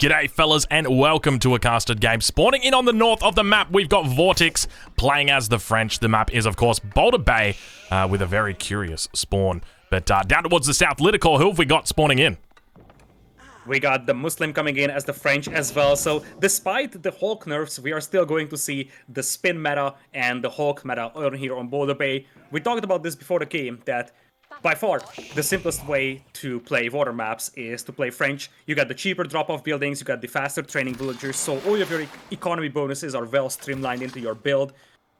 G'day fellas and welcome to a casted game. Spawning in on the north of the map, we've got Vortex playing as the French. The map is of course Boulder Bay with a very curious spawn. But down towards the south, Liticor, who have we got spawning in? We got the Muslim coming in as the French as well. So despite the Hulk nerfs, we are still going to see the spin meta and the Hulk meta on here on Boulder Bay. We talked about this before the game, that by far the simplest way to play water maps is to play French. You got the cheaper drop-off buildings, you got the faster training villagers, so all of your economy bonuses are well streamlined into your build.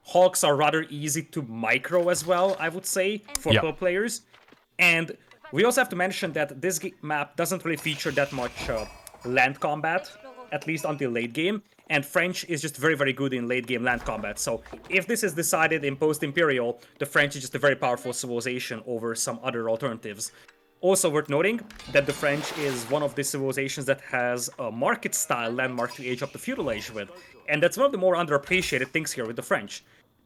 Hulks are rather easy to micro as well, I would say, for pro players. And we also have to mention that this map doesn't really feature that much land combat, at least until late game. And French is just very, very good in late game land combat. So if this is decided in post-Imperial, the French is just a very powerful civilization over some other alternatives. Also worth noting that the French is one of the civilizations that has a market-style landmark to age up the feudal age with. And that's one of the more underappreciated things here with the French.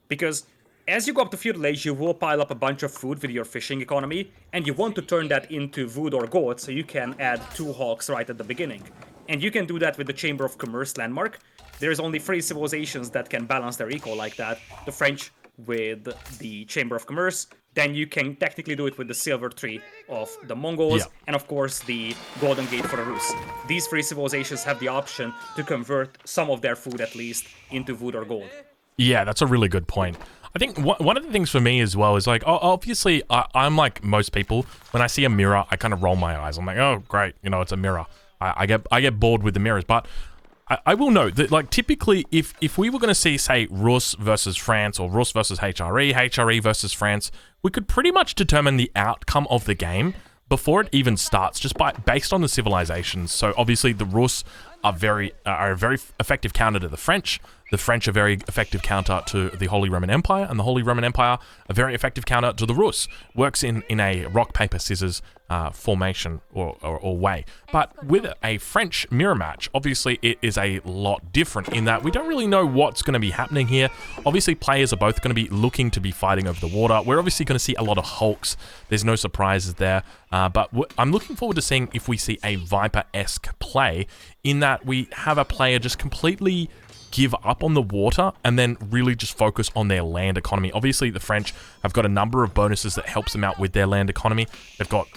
Because as you go up to feudal age, you will pile up a bunch of food with your fishing economy, and you want to turn that into wood or gold so you can add 2 hawks right at the beginning. And you can do that with the Chamber of Commerce landmark. There's only 3 civilizations that can balance their eco like that. The French with the Chamber of Commerce, then you can technically do it with the Silver Tree of the Mongols, and of course the Golden Gate for the Rus. These 3 civilizations have the option to convert some of their food at least into wood or gold. Yeah, that's a really good point. I think one of the things for me as well is like, obviously I'm like most people, when I see a mirror, I kind of roll my eyes. I'm like, oh great, you know, it's a mirror. I get bored with the mirrors, but I will note that, like, typically if we were going to see, say, Rus versus France or Rus versus HRE, HRE versus France, we could pretty much determine the outcome of the game before it even starts, just based on the civilizations. So obviously the Rus are a very effective counter to the French. The French are very effective counter to the Holy Roman Empire, and the Holy Roman Empire a very effective counter to the Rus. Works in a rock, paper, scissors formation or way. But with a French mirror match, obviously it is a lot different in that we don't really know what's going to be happening here. Obviously players are both going to be looking to be fighting over the water. We're obviously going to see a lot of Hulks. There's no surprises there. But I'm looking forward to seeing if we see a Viper-esque play in that we have a player just completely give up on the water and then really just focus on their land economy. Obviously, the French have got a number of bonuses that helps them out with their land economy. They've got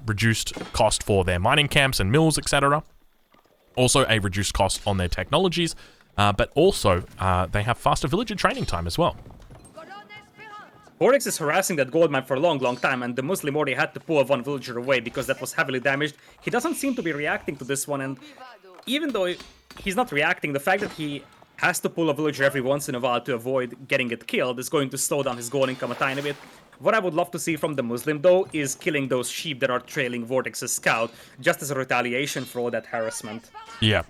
reduced cost for their mining camps and mills, etc. Also, a reduced cost on their technologies, but also they have faster villager training time as well. Vortex is harassing that gold mine for a long time, and the Muslim already had to pull 1 villager away because that was heavily damaged. He doesn't seem to be reacting to this one, and even though he's not reacting, the fact that he has to pull a villager every once in a while to avoid getting it killed is going to slow down his gold income a tiny bit. What I would love to see from the Muslim, though, is killing those sheep that are trailing Vortex's scout, just as a retaliation for all that harassment. Yeah.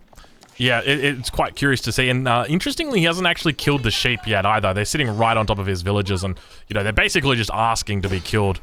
Yeah, it's quite curious to see, and interestingly, he hasn't actually killed the sheep yet either. They're sitting right on top of his villagers, and you know they're basically just asking to be killed.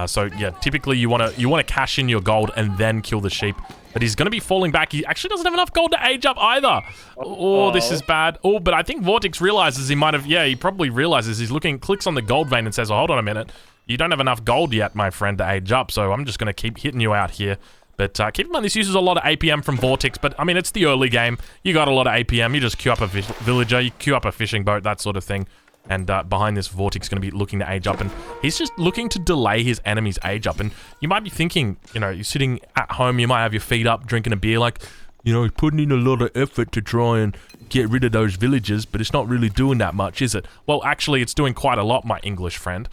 So yeah, typically you want to cash in your gold and then kill the sheep, but he's going to be falling back. He actually doesn't have enough gold to age up either. Oh, this is bad. Oh, but I think Vortex realizes he might have. Yeah, he probably realizes he's clicks on the gold vein and says, "Oh, hold on a minute, you don't have enough gold yet, my friend, to age up. So I'm just going to keep hitting you out here." But keep in mind, this uses a lot of APM from Vortex, but I mean, it's the early game. You got a lot of APM. You just queue up a villager, you queue up a fishing boat, that sort of thing. And behind this, Vortex is going to be looking to age up, and he's just looking to delay his enemy's age up. And you might be thinking, you know, you're sitting at home, you might have your feet up, drinking a beer, like, you know, putting in a lot of effort to try and get rid of those villagers, but it's not really doing that much, is it? Well, actually, it's doing quite a lot, my English friend.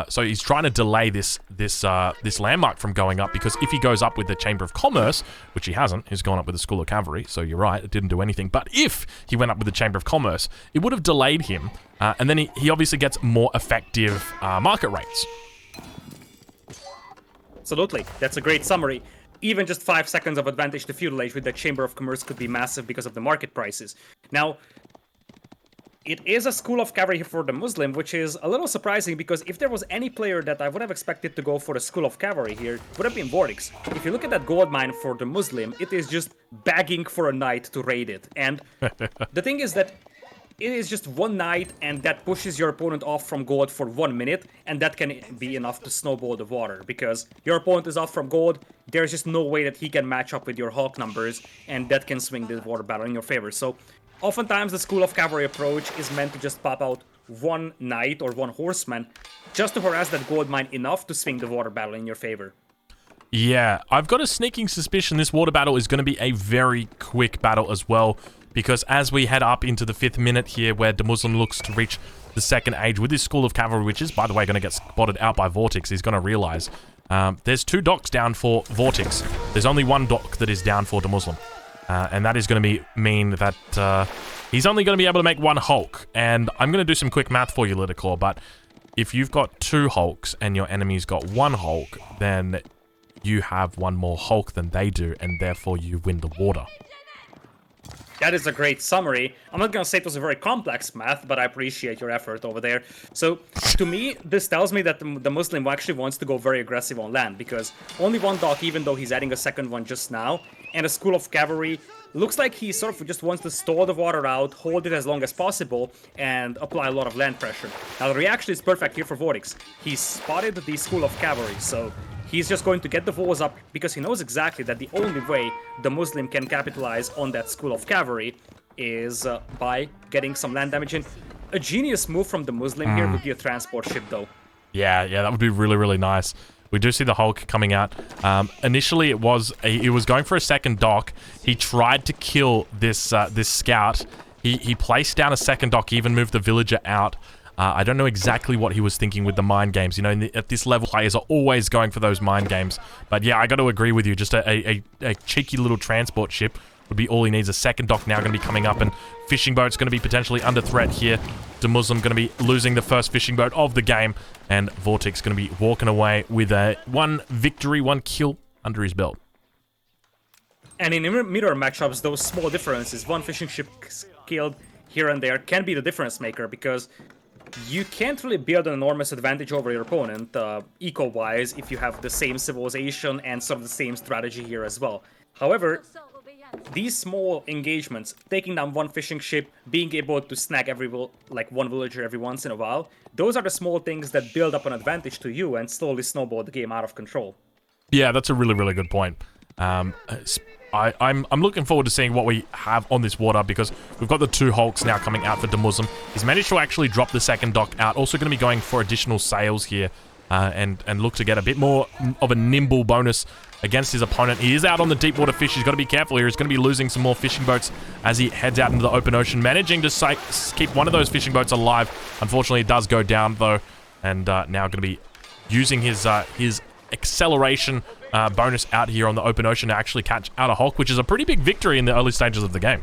So he's trying to delay this landmark from going up, because if he goes up with the Chamber of Commerce, which he hasn't, he's gone up with the School of Cavalry, so you're right, it didn't do anything. But if he went up with the Chamber of Commerce, it would have delayed him, and then he obviously gets more effective market rates. Absolutely, that's a great summary. Even just 5 seconds of advantage to feudal age with the Chamber of Commerce could be massive because of the market prices. Now, it is a School of Cavalry for the Muslim, which is a little surprising, because if there was any player that I would have expected to go for the School of Cavalry here, it would have been Vortex. If you look at that gold mine for the Muslim, it is just begging for a knight to raid it. And the thing is that it is just one knight, and that pushes your opponent off from gold for 1 minute, and that can be enough to snowball the water, because your opponent is off from gold, there's just no way that he can match up with your Hulk numbers, and that can swing the water battle in your favor. So oftentimes the School of Cavalry approach is meant to just pop out one knight or one horseman, just to harass that gold mine enough to swing the water battle in your favor. Yeah, I've got a sneaking suspicion this water battle is going to be a very quick battle as well, because as we head up into the 5th minute here, where the Muslim looks to reach the second age with his School of Cavalry, which is, by the way, going to get spotted out by Vortex, he's going to realize there's 2 docks down for Vortex. There's only 1 dock that is down for the Muslim, and that is going to mean that he's only going to be able to make 1 Hulk. And I'm going to do some quick math for you, Lidicor, but if you've got 2 Hulks and your enemy's got 1 Hulk, then you have 1 more Hulk than they do, and therefore you win the water. That is a great summary. I'm not gonna say it was a very complex math, but I appreciate your effort over there. So, to me, this tells me that the Muslim actually wants to go very aggressive on land, because only 1 dock, even though he's adding a second one just now, and a School of Cavalry, looks like he sort of just wants to store the water out, hold it as long as possible, and apply a lot of land pressure. Now, the reaction is perfect here for Vortex. He spotted the School of Cavalry, so he's just going to get the walls up, because he knows exactly that the only way the Muslim can capitalize on that School of Cavalry is by getting some land damage in. A genius move from the Muslim here would be a transport ship, though. Yeah, that would be really, really nice. We do see the Hulk coming out. Initially, it was going for a second dock. He tried to kill this this scout. He placed down a second dock, even moved the villager out. I don't know exactly what he was thinking with the mind games. You know, at this level, players are always going for those mind games. But yeah, I got to agree with you. Just a cheeky little transport ship would be all he needs. A second dock now going to be coming up, and fishing boat's going to be potentially under threat here. The Muslim going to be losing the first fishing boat of the game, and Vortex going to be walking away with a 1 victory, 1 kill under his belt. And in mirror matchups, those small differences, 1 fishing ship killed here and there, can be the difference maker, because you can't really build an enormous advantage over your opponent, eco-wise, if you have the same civilization and sort of the same strategy here as well. However, these small engagements, taking down 1 fishing ship, being able to snag like 1 villager every once in a while, those are the small things that build up an advantage to you and slowly snowball the game out of control. Yeah, that's a really, really good point. I'm looking forward to seeing what we have on this water, because we've got the 2 Hulks now coming out for the Muslim. He's managed to actually drop the second dock out. Also going to be going for additional sails here, and look to get a bit more of a nimble bonus against his opponent. He is out on the deep water fish. He's got to be careful here. He's going to be losing some more fishing boats as he heads out into the open ocean, managing to keep 1 of those fishing boats alive. Unfortunately, it does go down though, and now going to be using his acceleration bonus out here on the open ocean to actually catch out a Hulk, which is a pretty big victory in the early stages of the game.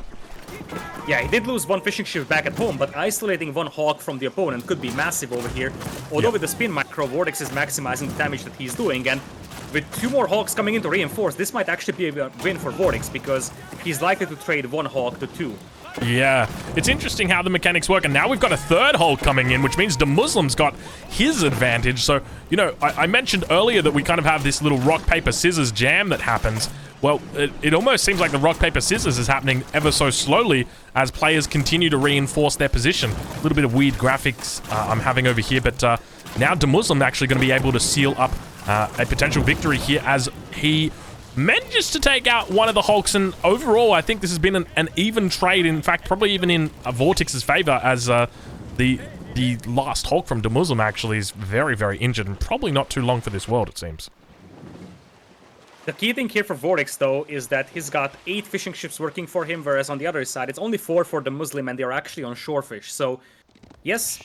Yeah, he did lose 1 fishing ship back at home, but isolating 1 Hawk from the opponent could be massive over here. Although with the spin micro, Vortex is maximizing the damage that he's doing, and with 2 more Hawks coming in to reinforce, this might actually be a win for Vortex, because he's likely to trade 1 Hawk to 2. Yeah, it's interesting how the mechanics work, and now we've got a 3rd Hulk coming in, which means the Muslim's got his advantage. So, you know, I mentioned earlier that we kind of have this little rock, paper, scissors jam that happens. Well, it almost seems like the rock, paper, scissors is happening ever so slowly as players continue to reinforce their position. A little bit of weird graphics I'm having over here, but now the Muslim actually going to be able to seal up a potential victory here as he manages to take out 1 of the Hulks, and overall I think this has been an even trade. In fact, probably even in Vortex's favor, as the last Hulk from the Muslim actually is very, very injured and probably not too long for this world, it seems. The key thing here for Vortex, though, is that he's got 8 fishing ships working for him, whereas on the other side it's only 4 for the Muslim, and they're actually on shorefish. So, yes,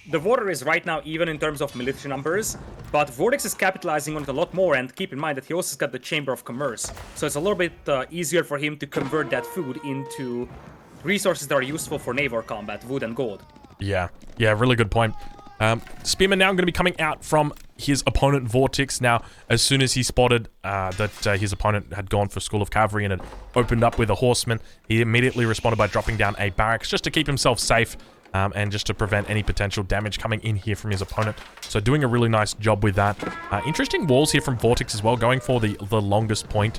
the water is right now even in terms of military numbers, but Vortex is capitalizing on it a lot more, and keep in mind that he also got the Chamber of Commerce. So it's a little bit easier for him to convert that food into resources that are useful for naval combat, wood and gold. Yeah, really good point. Spearman now going to be coming out from his opponent Vortex. Now, as soon as he spotted that his opponent had gone for School of Cavalry and had opened up with a horseman, he immediately responded by dropping down a barracks just to keep himself safe. And just to prevent any potential damage coming in here from his opponent. So doing a really nice job with that. Interesting walls here from Vortex as well, going for the longest point.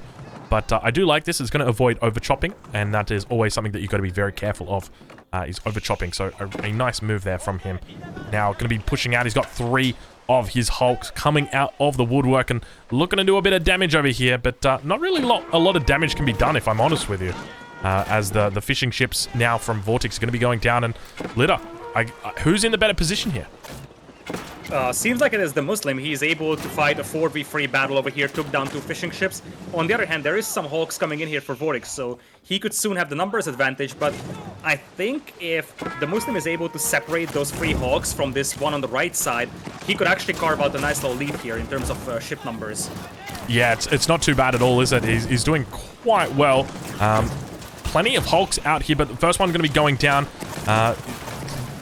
But I do like this. It's going to avoid over-chopping, and that is always something that you've got to be very careful of, is over-chopping. So a nice move there from him. Now going to be pushing out. He's got 3 of his Hulks coming out of the woodwork and looking to do a bit of damage over here, but not really a lot of damage can be done, if I'm honest with you. As the fishing ships now from Vortex are going to be going down, and Litter, who's in the better position here? Seems like it is the Muslim. He's able to fight a 4v3 battle over here, took down 2 fishing ships. On the other hand, there is some Hulks coming in here for Vortex, so he could soon have the numbers advantage, but I think if the Muslim is able to separate those 3 Hulks from this one on the right side, he could actually carve out a nice little lead here in terms of ship numbers. Yeah, it's not too bad at all, is it? He's doing quite well. Plenty of Hulks out here, but the first one's going to be going down.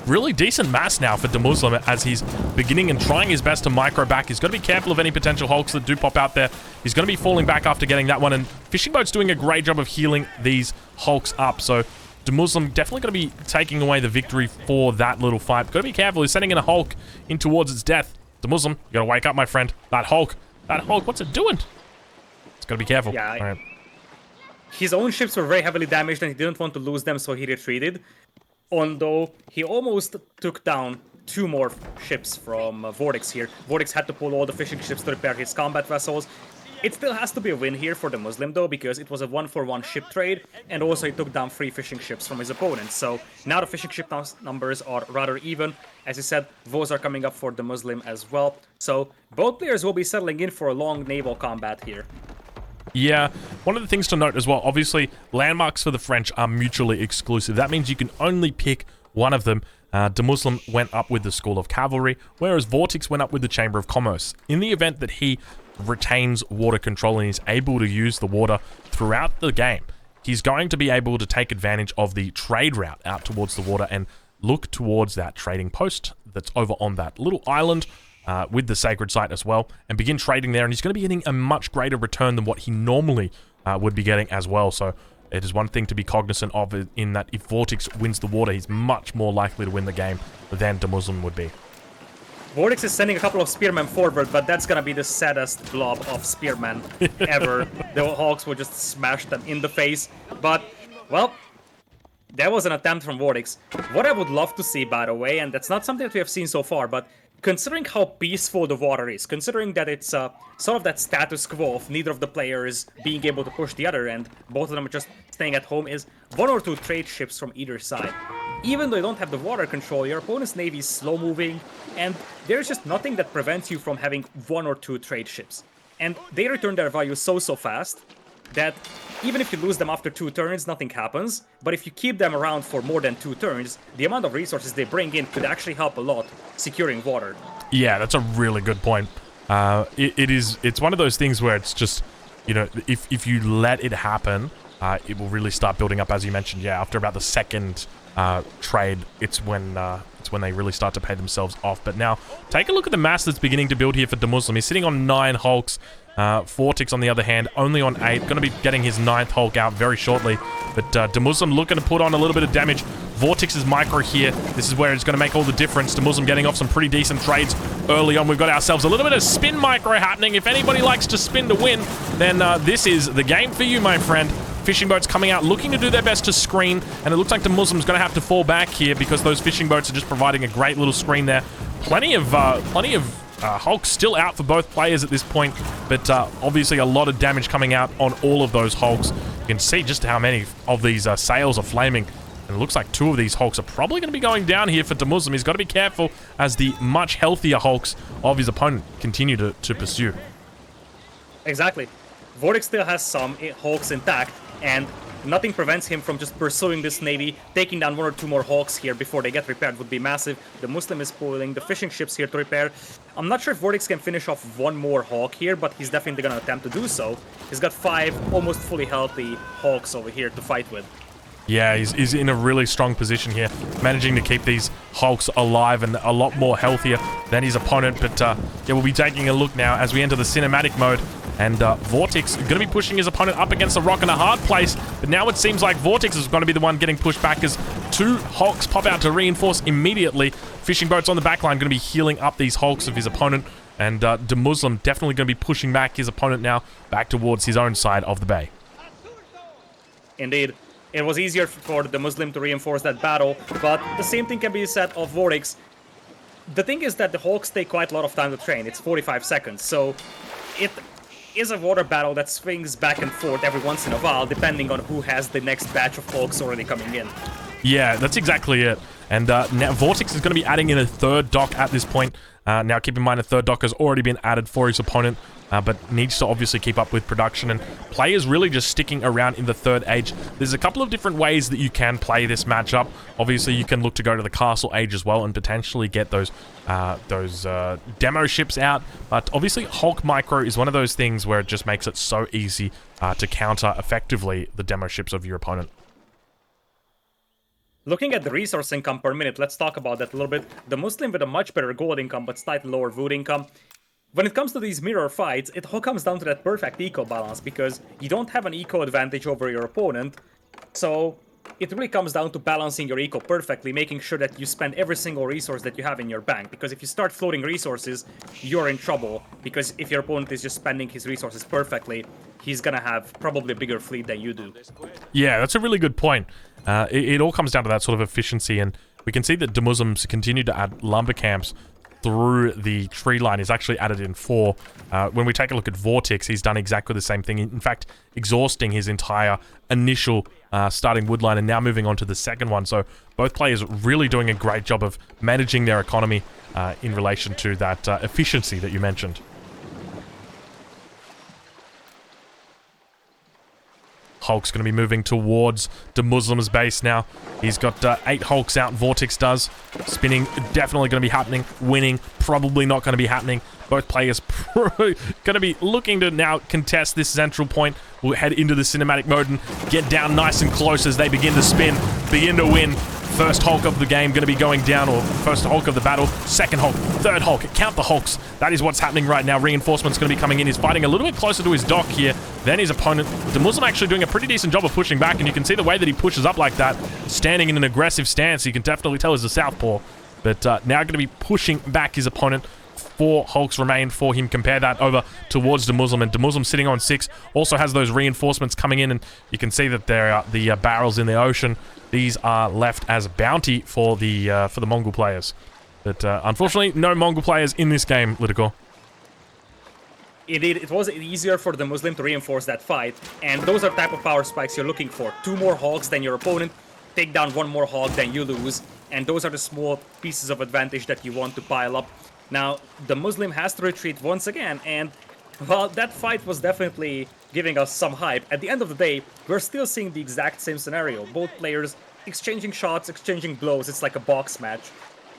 Really decent mass now for Muslim as he's beginning and trying his best to micro back. He's got to be careful of any potential Hulks that do pop out there. He's going to be falling back after getting that one, and Fishing Boat's doing a great job of healing these Hulks up. So Muslim definitely going to be taking away the victory for that little fight. Got to be careful. He's sending in a Hulk in towards its death. Muslim, you got to wake up, my friend. That Hulk, what's it doing? It's got to be careful. Yeah. All right. His own ships were very heavily damaged and he didn't want to lose them, so he retreated. Although he almost took down 2 more ships from Vortex here. Vortex had to pull all the fishing ships to repair his combat vessels. It still has to be a win here for the Muslim though, because it was a 1-for-1 ship trade, and also he took down 3 fishing ships from his opponent. So now the fishing ship numbers are rather even. As you said, Vos are coming up for the Muslim as well. So both players will be settling in for a long naval combat here. Yeah, one of the things to note as well, obviously, landmarks for the French are mutually exclusive. That means you can only pick one of them. Muslim went up with the School of Cavalry, whereas Vortex went up with the Chamber of Commerce. In the event that he retains water control and is able to use the water throughout the game, he's going to be able to take advantage of the trade route out towards the water and look towards that trading post that's over on that little island, with the sacred site as well, and begin trading there, and he's going to be getting a much greater return than what he normally would be getting as well. So it is one thing to be cognizant of, in that if Vortex wins the water, he's much more likely to win the game than Muslim would be. Vortex is sending a couple of spearmen forward, but that's gonna be the saddest blob of spearmen ever. The Hawks will just smash them in the face, but, well, that was an attempt from Vortex. What I would love to see, by the way, and that's not something that we have seen so far, but considering how peaceful the water is, considering that it's sort of that status quo of neither of the players being able to push the other, and both of them are just staying at home, is 1 or 2 trade ships from either side. Even though you don't have the water control, your opponent's navy is slow-moving, and there's just nothing that prevents you from having 1 or 2 trade ships. And they return their value so fast that even if you lose them after 2 turns, nothing happens. But if you keep them around for more than 2 turns, the amount of resources they bring in could actually help a lot securing water. Yeah, that's a really good point. It's one of those things where it's just, you know, if you let it happen, it will really start building up, as you mentioned. Yeah, after about the second trade, it's when they really start to pay themselves off. But now, take a look at the mass that's beginning to build here for Muslim. He's sitting on 9 Hulks. Vortex, on the other hand, only on 8. Going to be getting his 9th Hulk out very shortly. But Muslim looking to put on a little bit of damage. Vortex's micro here. This is where it's going to make all the difference. Muslim getting off some pretty decent trades early on. We've got ourselves a little bit of spin micro happening. If anybody likes to spin to win, then this is the game for you, my friend. Fishing boats coming out, looking to do their best to screen, and it looks like the Muslim's going to have to fall back here because those fishing boats are just providing a great little screen there. Plenty of Hulks still out for both players at this point, but obviously a lot of damage coming out on all of those Hulks. You can see just how many of these sails are flaming, and it looks like 2 of these Hulks are probably going to be going down here for Muslim. He's got to be careful as the much healthier Hulks of his opponent continue to pursue. Exactly. Vortex still has some Hulks intact, and nothing prevents him from just pursuing this navy. Taking down 1 or 2 more Hawks here before they get repaired would be massive. The Muslim is pulling the fishing ships here to repair. I'm not sure if Vortex can finish off 1 more Hawk here, but he's definitely going to attempt to do so. He's got 5 almost fully healthy Hawks over here to fight with. Yeah, he's in a really strong position here, managing to keep these Hulks alive and a lot more healthier than his opponent. But yeah, we'll be taking a look now as we enter the cinematic mode. And Vortex going to be pushing his opponent up against a rock and a hard place. But now it seems like Vortex is going to be the one getting pushed back as 2 Hulks pop out to reinforce immediately. Fishing boats on the back line going to be healing up these Hulks of his opponent. And Muslim definitely going to be pushing back his opponent now back towards his own side of the bay. Indeed, it was easier for the Muslim to reinforce that battle, but the same thing can be said of Vortex. The thing is that the Hulks take quite a lot of time to train. It's 45 seconds, so it is a water battle that swings back and forth every once in a while, depending on who has the next batch of Hulks already coming in. Yeah, that's exactly it. And now Vortex is going to be adding in a third dock at this point. Now, keep in mind, a third dock has already been added for his opponent, but needs to obviously keep up with production. And players really just sticking around in the third age. There's a couple of different ways that you can play this matchup. Obviously, you can look to go to the castle age as well and potentially get those demo ships out. But obviously, Hulk Micro is one of those things where it just makes it so easy to counter effectively the demo ships of your opponent. Looking at the resource income per minute, let's talk about that a little bit. The Muslim with a much better gold income, but slightly lower wood income. When it comes to these mirror fights, it all comes down to that perfect eco balance, because you don't have an eco advantage over your opponent. So it really comes down to balancing your eco perfectly, making sure that you spend every single resource that you have in your bank. Because if you start floating resources, you're in trouble. Because if your opponent is just spending his resources perfectly, he's gonna have probably a bigger fleet than you do. Yeah, that's a really good point. It all comes down to that sort of efficiency, and we can see that the Muslims continue to add lumber camps through the tree line. He's actually added in 4. When we take a look at Vortex, he's done exactly the same thing. In fact, exhausting his entire initial starting wood line and now moving on to the second one. So both players really doing a great job of managing their economy in relation to that efficiency that you mentioned. Hulk's going to be moving towards the Muslim's base now. He's got 8 Hulks out, Vortex does. Spinning, definitely going to be happening. Winning, probably not going to be happening. Both players going to be looking to now contest this central point. We'll head into the cinematic mode and get down nice and close as they begin to spin, begin to win. First Hulk of the game going to be going down, or first Hulk of the battle. Second Hulk, third Hulk. Count the Hulks. That is what's happening right now. Reinforcements going to be coming in. He's fighting a little bit closer to his dock here than his opponent. The Muslim actually doing a pretty decent job of pushing back, and you can see the way that he pushes up like that, standing in an aggressive stance. You can definitely tell he's a southpaw. But now going to be pushing back his opponent. 4 Hulks remain for him. Compare that over towards the Muslim, and the Muslim sitting on 6 also has those reinforcements coming in, and you can see that there are the barrels in the ocean. These are left as bounty for the Mongol players. But unfortunately, no Mongol players in this game, Litikor. Indeed, it was easier for the Muslim to reinforce that fight, and those are type of power spikes you're looking for. 2 more Hulks than your opponent, take down 1 more Hulk, then you lose, and those are the small pieces of advantage that you want to pile up. Now, the Muslim has to retreat once again, and well, that fight was definitely giving us some hype. At the end of the day, we're still seeing the exact same scenario. Both players exchanging shots, exchanging blows. It's like a box match.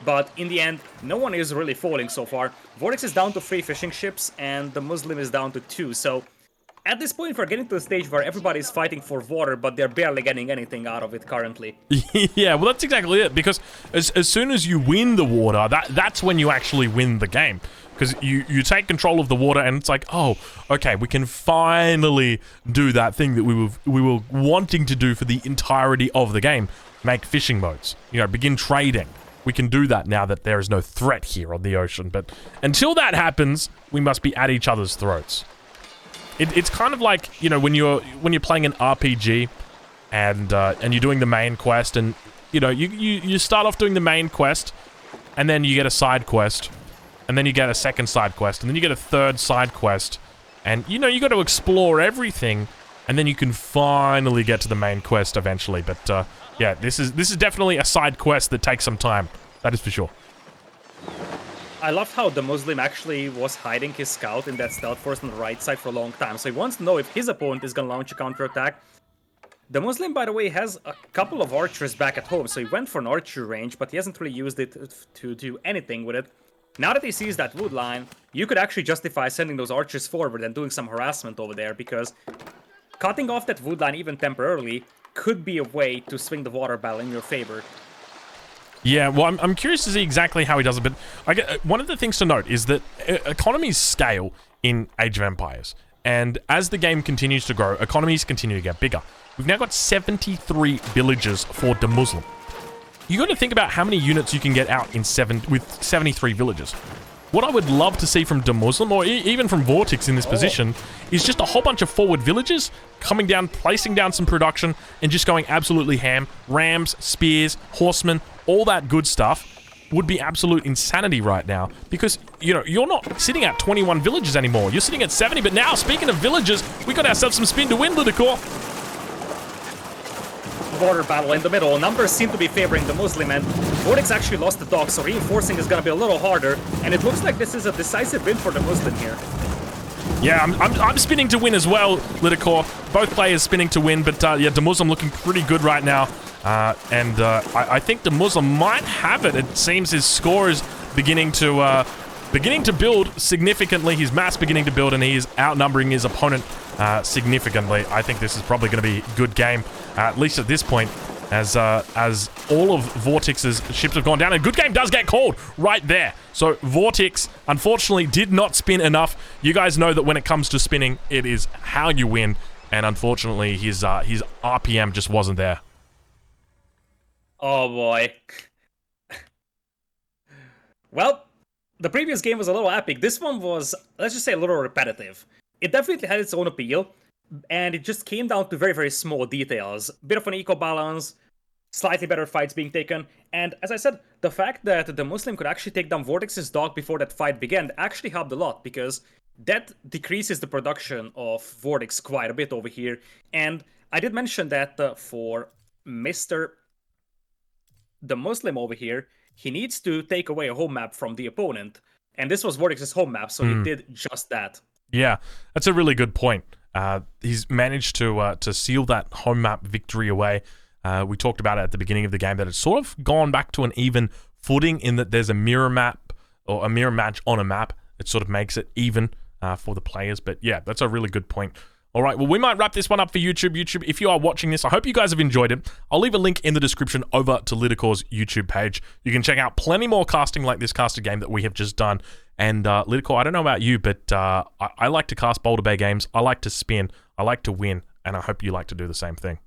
But in the end, no one is really falling so far. Vortex is down to 3 fishing ships, and the Muslim is down to 2. So at this point, we're getting to the stage where everybody's fighting for water, but they're barely getting anything out of it currently. Yeah, well, that's exactly it. Because as soon as you win the water, that's when you actually win the game. Because you take control of the water, and it's like, oh, okay, we can finally do that thing that we were wanting to do for the entirety of the game. Make fishing boats. You know, begin trading. We can do that now that there is no threat here on the ocean. But until that happens, we must be at each other's throats. It's kind of like, you know, when you're playing an RPG and you're doing the main quest, and you know you start off doing the main quest, and then you get a side quest, and then you get a second side quest, and then you get a third side quest, and you know you got to explore everything, and then you can finally get to the main quest eventually. But yeah, this is definitely a side quest that takes some time. That is for sure. I love how the Muslim actually was hiding his scout in that stealth force on the right side for a long time, so he wants to know if his opponent is going to launch a counterattack. The Muslim, by the way, has a couple of archers back at home, so he went for an archery range, but he hasn't really used it to do anything with it. Now that he sees that wood line, you could actually justify sending those archers forward and doing some harassment over there, because cutting off that wood line even temporarily could be a way to swing the water battle in your favor. Yeah, well, I'm curious to see exactly how he does it, but one of the things to note is that economies scale in Age of Empires, and as the game continues to grow, economies continue to get bigger. We've now got 73 villages for the Muslim. You got to think about how many units you can get out in with 73 villages. What I would love to see from Muslim, or even from Vortex in this position, is just a whole bunch of forward villagers coming down, placing down some production, and just going absolutely ham. Rams, spears, horsemen, all that good stuff would be absolute insanity right now. Because, you know, you're not sitting at 21 villages anymore. You're sitting at 70, but now, speaking of villagers, we got ourselves some spin to win, Lidicor. Border battle in the middle. Numbers seem to be favoring the Muslim, and Vortex actually lost the dog, so reinforcing is going to be a little harder, and it looks like this is a decisive win for the Muslim here. Yeah, I'm spinning to win as well, Lidicor. Both players spinning to win, but yeah, the Muslim looking pretty good right now, and I think the Muslim might have it. It seems his score is beginning to build significantly. His mass beginning to build, and he is outnumbering his opponent significantly. I think this is probably going to be a good game, at least at this point, as all of Vortex's ships have gone down. And good game does get called right there. So Vortex, unfortunately, did not spin enough. You guys know that when it comes to spinning, it is how you win. And unfortunately, his RPM just wasn't there. Oh boy. Well, the previous game was a little epic. This one was, let's just say, a little repetitive. It definitely had its own appeal, and it just came down to very, very small details. Bit of an eco balance, slightly better fights being taken, and as I said, the fact that the Muslim could actually take down Vortex's dog before that fight began actually helped a lot, because that decreases the production of Vortex quite a bit over here. And I did mention that for the Muslim over here, he needs to take away a home map from the opponent. And this was Vortex's home map, so he did just that. Yeah, that's a really good point. He's managed to seal that home map victory away. We talked about it at the beginning of the game, that it's sort of gone back to an even footing in that there's a mirror map, or a mirror match on a map. It sort of makes it even for the players. But yeah, that's a really good point. All right, well, we might wrap this one up for YouTube. YouTube, if you are watching this, I hope you guys have enjoyed it. I'll leave a link in the description over to Lidicor's YouTube page. You can check out plenty more casting like this casted game that we have just done. And Lidicor, I don't know about you, but I like to cast Boulder Bay games. I like to spin. I like to win. And I hope you like to do the same thing.